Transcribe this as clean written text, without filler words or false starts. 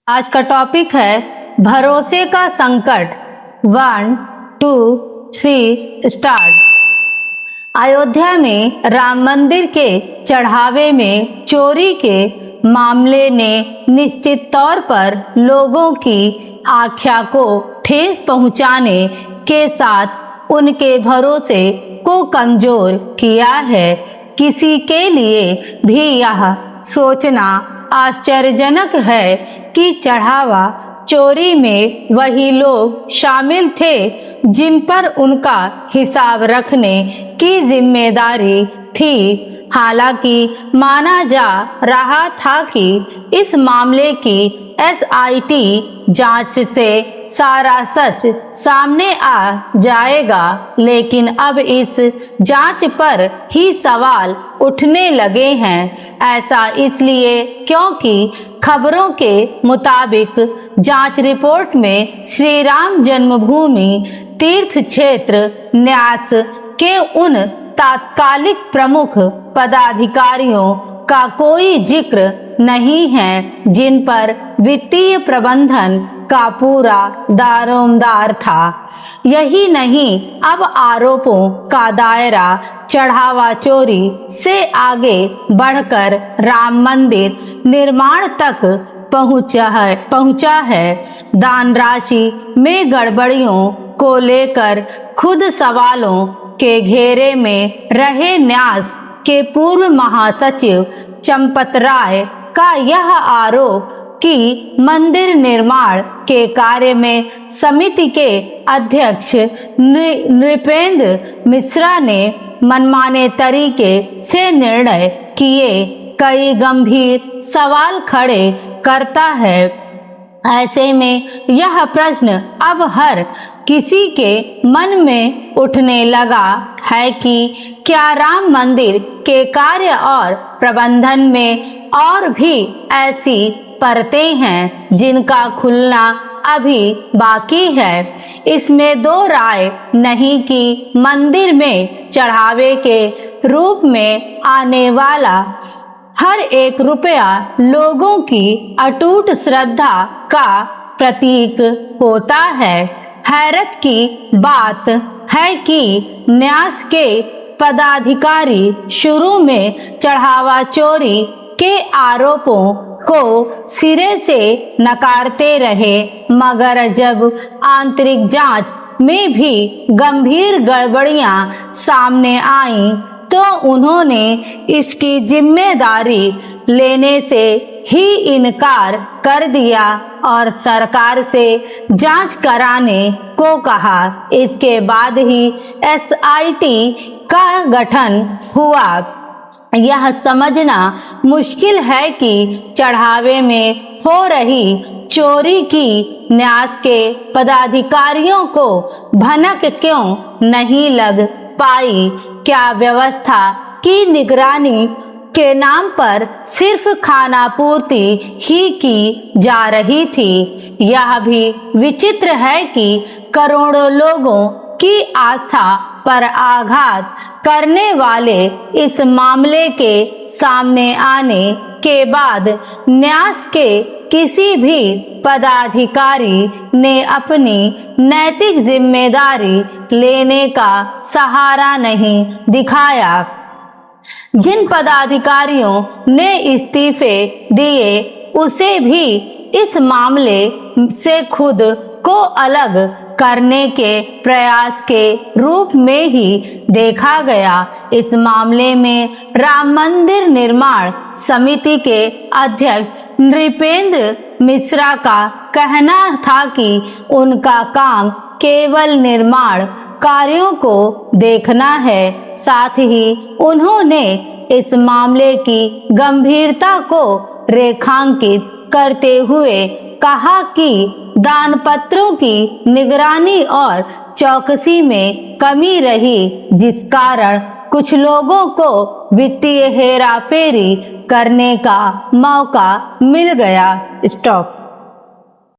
आज का टॉपिक है भरोसे का संकट। 1, 2, 3 स्टार्ट। अयोध्या में राम मंदिर के चढ़ावे में चोरी के मामले ने निश्चित तौर पर लोगों की आख्या को ठेस पहुंचाने के साथ उनके भरोसे को कमजोर किया है। किसी के लिए भी यह सोचना आश्चर्यजनक है कि चढ़ावा चोरी में वही लोग शामिल थे जिन पर उनका हिसाब रखने की जिम्मेदारी थी। हालांकि माना जा रहा था कि इस मामले की एसआईटी जांच से सारा सच सामने आ जाएगा, लेकिन अब इस जांच पर ही सवाल उठने लगे हैं। ऐसा इसलिए क्योंकि खबरों के मुताबिक जांच रिपोर्ट में श्री राम जन्मभूमि तीर्थ क्षेत्र न्यास के उन तात्कालिक प्रमुख पदाधिकारियों का कोई जिक्र नहीं है जिन पर वित्तीय प्रबंधन का पूरा दारोमदार था। यही नहीं, अब आरोपों का दायरा चढ़ावा चोरी से आगे बढ़कर राम मंदिर निर्माण तक पहुंचा है। दान राशि में गड़बड़ियों को लेकर खुद सवालों के घेरे में रहे न्यास के पूर्व महासचिव चंपत राय का यह आरोप कि मंदिर निर्माण के कार्य में समिति के अध्यक्ष नृपेंद्र मिश्रा ने मनमाने तरीके से निर्णय किए कई गंभीर सवाल खड़े करता है। ऐसे में यह प्रश्न अब हर किसी के मन में उठने लगा है कि क्या राम मंदिर के कार्य और प्रबंधन में और भी ऐसी परतें हैं जिनका खुलना अभी बाकी है। इसमें दो राय नहीं कि मंदिर में चढ़ावे के रूप में आने वाला हर एक रुपया लोगों की अटूट श्रद्धा का प्रतीक होता है। हैरत की बात है कि न्यास के पदाधिकारी शुरू में चढ़ावा चोरी के आरोपों को सिरे से नकारते रहे, मगर जब आंतरिक जांच में भी गंभीर गड़बड़ियां सामने आईं तो उन्होंने इसकी जिम्मेदारी लेने से ही इनकार कर दिया और सरकार से जांच कराने को कहा। इसके बाद ही एसआईटी का गठन हुआ। यह समझना मुश्किल है कि चढ़ावे में हो रही चोरी की न्यास के पदाधिकारियों को भनक क्यों नहीं लग पाई। क्या व्यवस्था की निगरानी के नाम पर सिर्फ खाना पूर्ति ही की जा रही थी? यह भी विचित्र है कि करोड़ों लोगों की आस्था पर आघात करने वाले इस मामले के सामने आने के बाद न्यास के किसी भी पदाधिकारी ने अपनी नैतिक जिम्मेदारी लेने का सहारा नहीं दिखाया। जिन पदाधिकारियों ने इस्तीफे दिए उसे भी इस मामले से खुद को अलग करने के प्रयास के रूप में ही देखा गया। इस मामले में राम मंदिर निर्माण समिति के अध्यक्ष नृपेंद्र मिश्रा का कहना था कि उनका काम केवल निर्माण कार्यों को देखना है। साथ ही उन्होंने इस मामले की गंभीरता को रेखांकित करते हुए कहा कि दान पत्रों की निगरानी और चौकसी में कमी रही, जिस कारण कुछ लोगों को वित्तीय हेराफेरी करने का मौका मिल गया। स्टॉप।